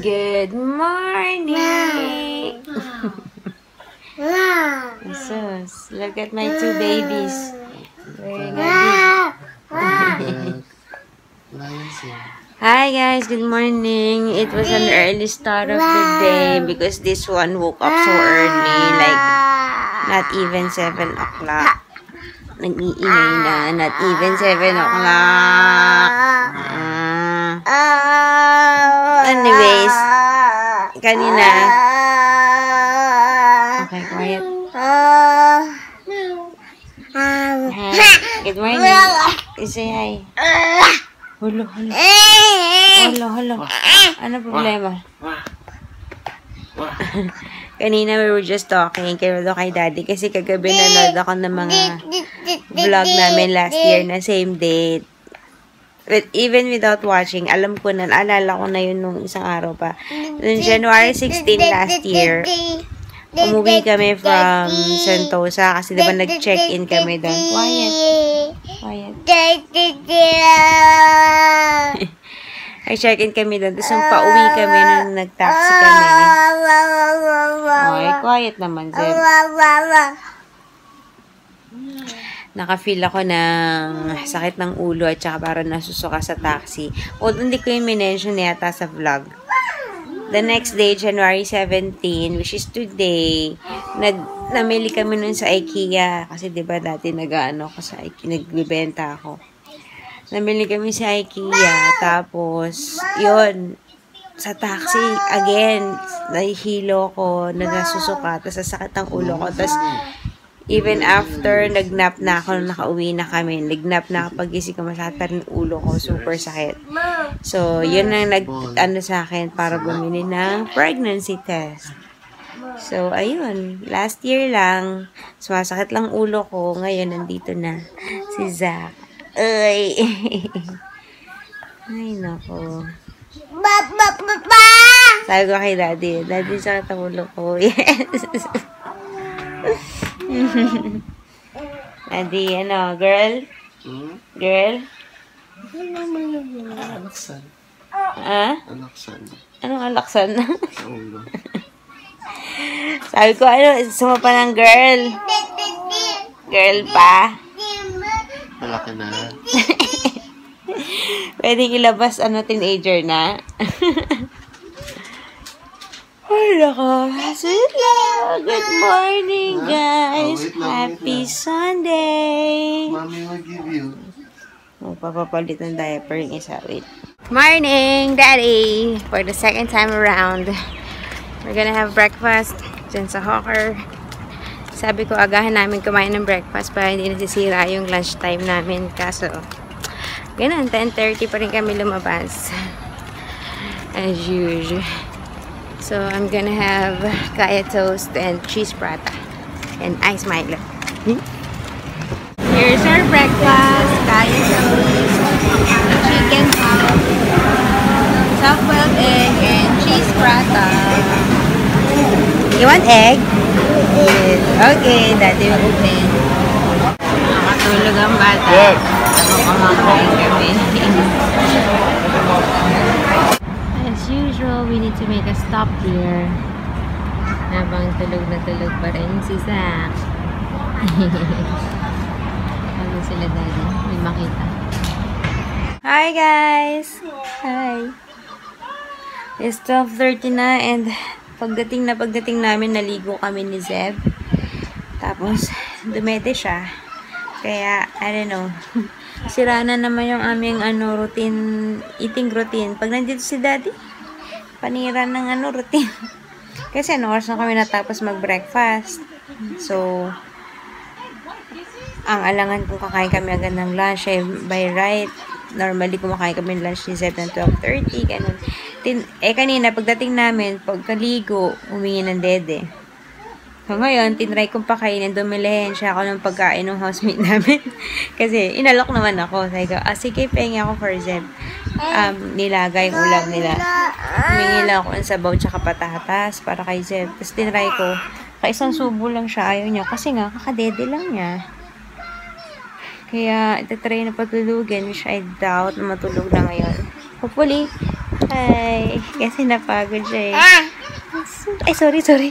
Good morning! Jesus, look at my two babies. Wearing a big. Hi guys, good morning. It was an early start of the day because this one woke up so early, like not even 7 o'clock. Nag-iingay na, not even 7 o'clock. Anyways, kanina. Okay, quiet. Hi. Good morning. Say hi. Hulo. Ano problema? Kanina we were just talking kay Daddy kasi kagabi nanood ako ng mga vlog namin last year na same date. But even without watching, alam ko na, alala ko na yun nung isang araw pa. Noong January 16 last year, umuwi kami from Sentosa kasi diba nag-check-in kami doon. Quiet. Nag-check-in kami doon. Tapos nung pauwi kami, nung nag-taxi kami. Okay, quiet naman, Zeb. Naka-feel ako ng sakit ng ulo at saka parang nasusuka sa taxi. Although hindi ko yung minention yata sa vlog. The next day, January 17, which is today, namili kami nun sa IKEA. Kasi diba dati nag-ano ako sa IKEA, nagbibenta ako. Namili kami sa IKEA. Tapos, yun, sa taxi, again, nahihilo ko, nasusuka, tapos sasakit ang ulo ko. Tapos, even after, nag-nap na ako, nakauwi na kami. Nag-nap na ako, pag-isip ko, masakit pa rin ulo ko, super sakit. So, yun ang nag-ano sa akin para bumili ng pregnancy test. So, ayun. Last year lang, sumasakit lang ulo ko. Ngayon, nandito na si Zach. Ay! Ay, nako. Sabi ko kay Daddy, sakit ang ulo ko. Yes! Daddy, ano, girl? Girl? Alaksan. Alaksan. Anong alaksan? Sabi ko, ano, sumapa ng girl. Girl pa. Malaki na. Pwedeng ilabas, ano, teenager na. Ay, nako. Good morning, guys. Happy Sunday. Mommy will give you. Magpapapalit ng diaper yung isa. Wait. Morning, Daddy. For the second time around, we're gonna have breakfast dyan sa Hawker. Sabi ko, agahan namin kumain ng breakfast para hindi nasisira yung lunchtime namin. Kaso, ganun, 10:30 pa rin kami lumabas. As usual. So, I'm gonna have kaya toast and cheese prata and ice Milo. Here's our breakfast. Kaya toast, chicken hot, soft-boiled egg, and cheese prata. You want egg? Yes. Okay, Daddy will open. Nakatulog ang bata. Kumakain kami. As usual, we need to make a stop here. Habang tulog na tulog pa rin si Zach. Ano sila, Daddy? May makita. Hi, guys! Hi! It's 12:30 na and pagdating namin, naligo kami ni Zeb. Tapos, dumete siya. Kaya, I don't know. Sira na naman yung aming eating routine. Pag nandito si Daddy, panira ng routine. Kasi oras na kami natapos mag-breakfast. So, ang alangan kung kakain kami agad ng lunch, by right, normally kumakain kami ng lunch ni Zeb ng 12:30, ganun. Kanina, pagdating namin, pagkaligo, humingi ng dede. So, ngayon, tinry kong pakainin, dumilihin siya ako ng pagkain ng housemate namin. Kasi, inalok naman ako. Sabi ko, sige, pengi ako for Zeb. Nilagay yung ulam nila. Humingi lang ako ng sabaw tsaka patatas para kay Zeb. Tapos, tinry ko. Isang subo lang siya. Ayaw niya. Kasi nga, kakadede lang niya. Kaya, itatry na patulugin, which I doubt na matulog na ngayon. Hopefully, kasi napagod siya eh. Ay, sorry. Sorry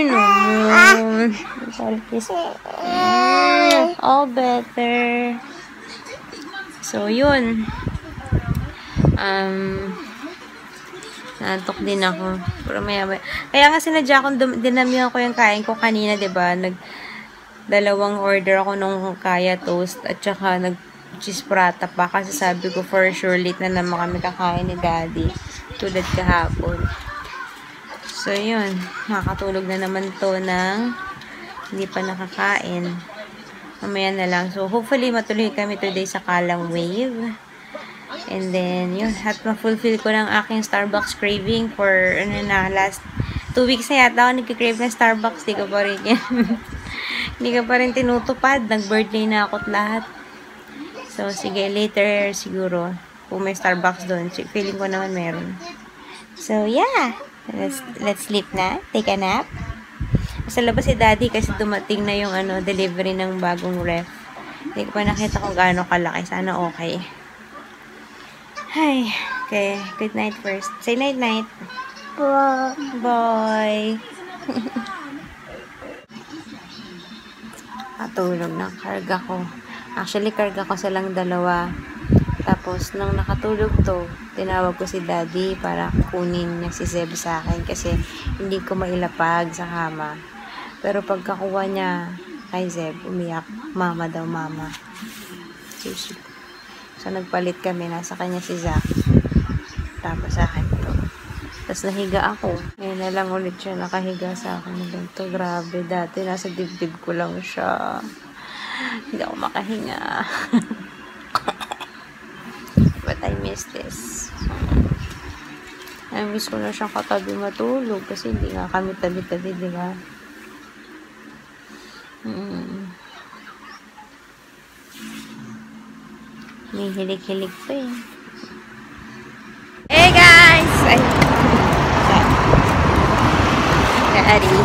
naman. Sorry, please. All better. So, yun. Nantok din ako. Pero maya. Kaya nga sinadya akong dinamihan ko yung kain ko kanina, diba? Dalawang order ako nung kaya toast at saka cheese prata pa kasi sabi ko for sure late na naman kami kakain ni Daddy tulad kahapon. So yun, makakatulog na naman to ng hindi pa nakakain. Mamaya na lang. So hopefully matuloy kami today sa Kallang Wave. And then yun, at ma-fulfill ko ng aking Starbucks craving for last 2 weeks na yata ako nagkikrave ng Starbucks. Di ko pa rin yan. Hindi ka pa rin tinutupad. Nag-birthday na ako't lahat. So, sige, later siguro, kung may Starbucks doon, feeling ko naman meron. So, yeah. Let's sleep na. Take a nap. Sa labas si Daddy kasi dumating na yung delivery ng bagong ref. Hindi ko pa nakita kung gaano kalaki. Sana okay. Hi. Okay. Good night first. Say night-night. Bye. Katulog ng karga ko. Actually, karga ko silang dalawa. Tapos, nung nakatulog to, tinawag ko si Daddy para kunin niya si Zeb sa akin kasi hindi ko mailapag sa kama. Pero pagkakuha niya kay Zeb, umiyak. Mama daw, mama. So, nagpalit kami. Nasa kanya si Zach. Tapos sa akin to. Tapos nahiga ako. Ngayon na lang ulit siya nakahiga sa akin. Ito, grabe. Dati, nasa dibdib ko lang siya. Hindi ako makahinga. But I miss this. I miss ko na siyang katabi matulog kasi hindi nga kami tabi-tabi, di ba? May hilig-hilig pa eh. Hey guys! Daddy.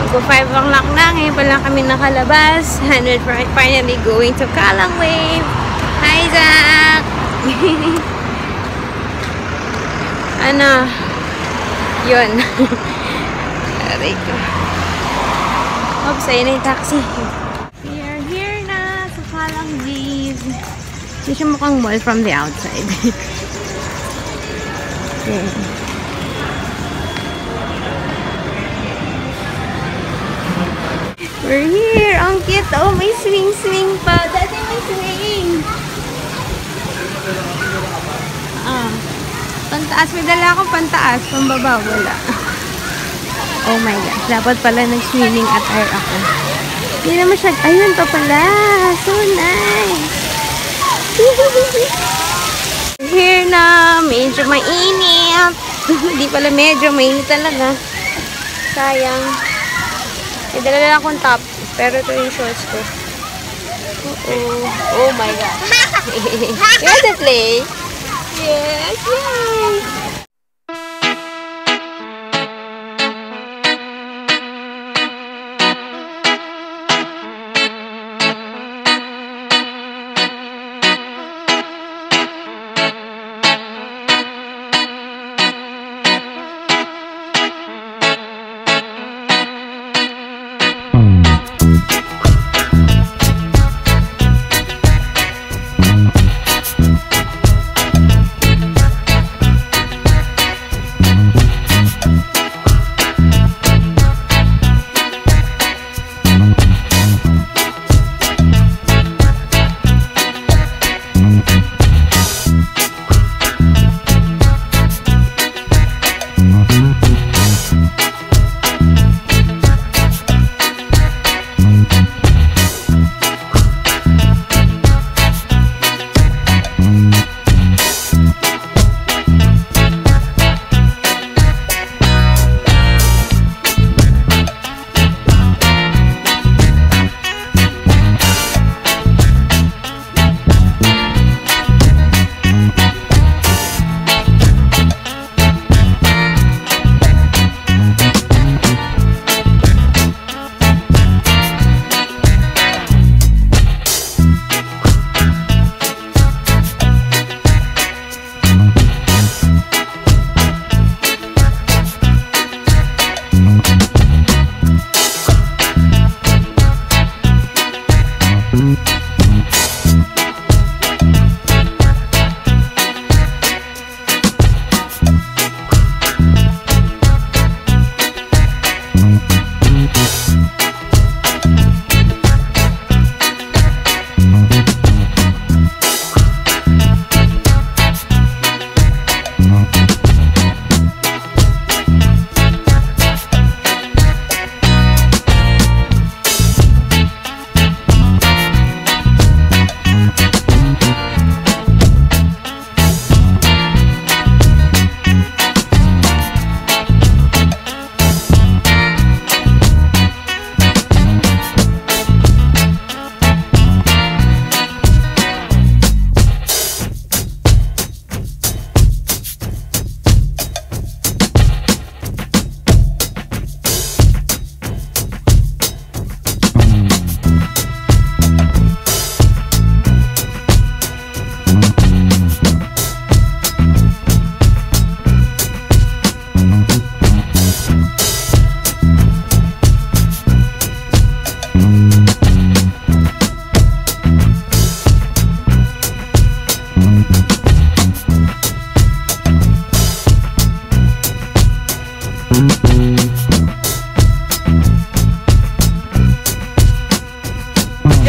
Mag-5 o'clock na. Ngayon pa lang kami nakalabas. And we're finally going to Kallang Wave. Hi, Zach! Yun. Aray ko. Oops, ayun na yung taxi. We are here na sa Kallang Wave. Hindi siya mukhang mall from the outside. Okay. We're here! Ang cute! Oh, may swing pa! Daddy, may swing! Pantaas. May dala akong pantaas. Pambaba, wala. Oh my gosh. Dapat pala nag-swimming attire ako. Hindi naman siya. Ayun pa pala. So nice! Here na. Medyo mainit. Hindi pala medyo mainit talaga. Sayang. May dala lang akong top. Pero ito yung shorts ko. Oh my God. You want to play? Yes, yay!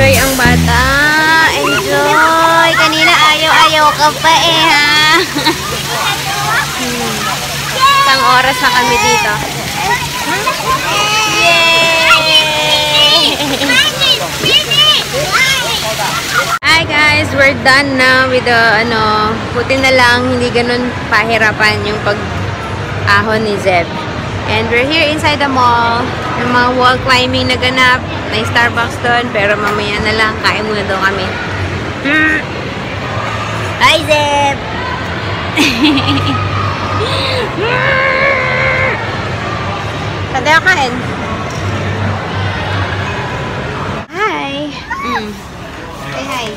Enjoy ang bata. Enjoy. Kanina ayaw-ayaw ka pa eh, ha? Isang oras na kami dito. Yay! Hi guys, we're done na with the, buti na lang, hindi ganun pahirapan yung pag-ahon ni Zeb. And we're here inside the mall. Yung mga wall climbing na ganap. May Starbucks doon, pero mamaya na lang, kain muna daw kami. Hi Zeb! Saan tayo kain? Hi! Say hi.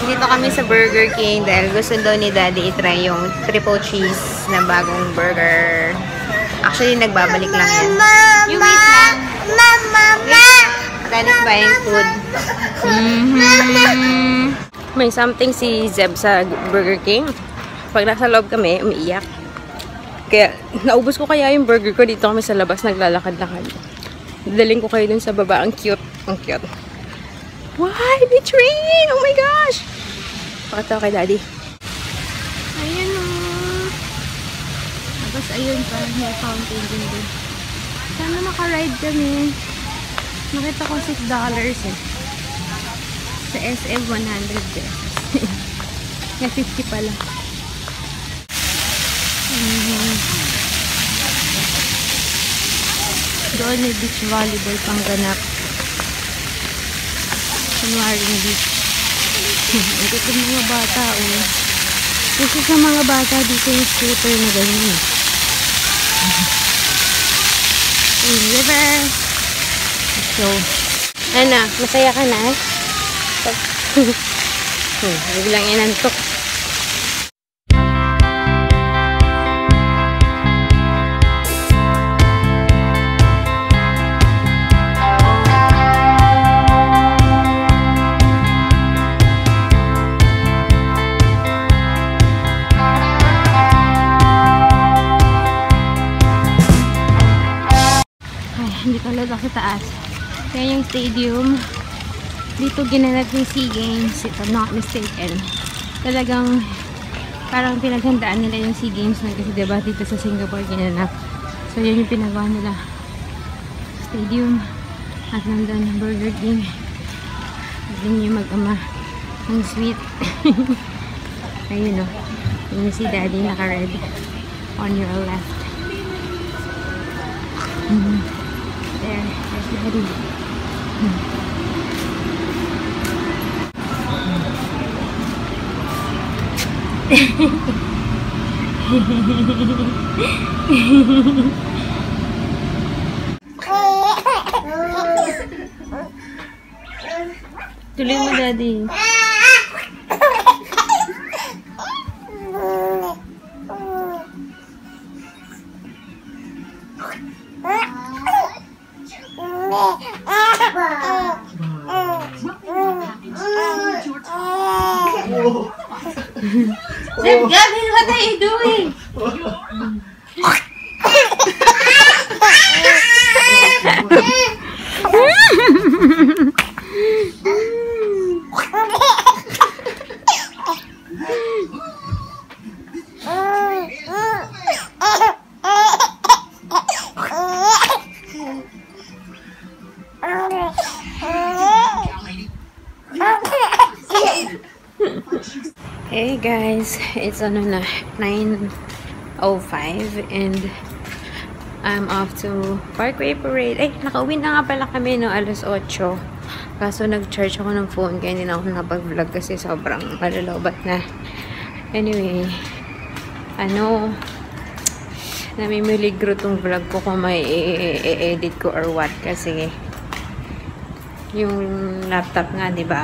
Dito kami sa Burger King dahil gusto daw ni Daddy itry yung triple cheese na bagong burger. Actually, nagbabalik lang yan. You wait lang. Mama! Dennis buying food. May something si Zeb sa Burger King. Pag nasa loob kami, umiiyak. Kaya, naubos ko kaya yung burger ko. Dito kami sa labas, naglalakad-lakad. Dadaling ko kayo dun sa baba. Ang cute. Ang cute. Why? Betraying! Oh my gosh! Pakita ko kay Daddy. Ayan o. Tapos ayun pa. May fountain din din. Sana makaride kami. Nakita ko $6 eh. Sa SM 100 pesos. Nga 50 pala. Doon may beach volleyball pang ganap. Kunwaring beach. Ito yung mga bata oh. Kasi sa mga bata dito yung scooter na ganyan. River. So, ano, masaya ka na? Biglang inantok. Hindi talaga sa taas. Kaya yung stadium, dito ginanap yung SEA Games, if I'm not mistaken. Talagang parang pinaghandaan nila yung SEA Games na kasi diba dito sa Singapore ginanap. So yun yung pinagawa nila. Stadium. At nandun Burger King. Doon yung mag-ama. Ang sweet. Ayun o. Yun si Daddy naka-red on your left. There's Daddy. Tuloy mo, Daddy. Zeb, Gavin, what are you doing? Hey guys, it's na 9:05 and I'm off to Parkway Parade. Eh, nakauwi na nga pala kami no, 8:00. Kaso nag-charge ako ng phone kaya hindi na ako nakapag-vlog kasi sobrang malalobat na. Anyway, namimiligro tong vlog ko kung may i-edit ko or what kasi yung laptop nga, diba?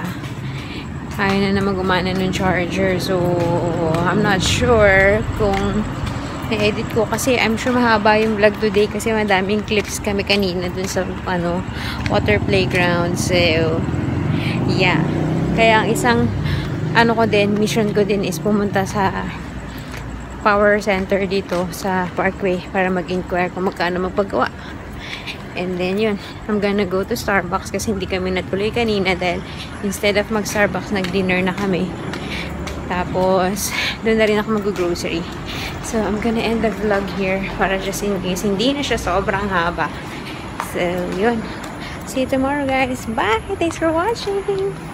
Kaya na naman gumana ng charger. So, I'm not sure kung i-edit ko kasi I'm sure mahaba yung vlog today kasi madaming clips kami kanina dun sa water playground. So, yeah. Kaya ang isang mission ko din is pumunta sa power center dito sa Parkway para mag-inquire kung magkano magpagawa. And then, yun. I'm gonna go to Starbucks kasi hindi kami natuloy kanina dahil instead of mag-Starbucks, nag-dinner na kami. Tapos, doon na rin ako mag-grocery. So, I'm gonna end the vlog here para just in case hindi na siya sobrang haba. So, yun. See you tomorrow, guys. Bye! Thanks for watching!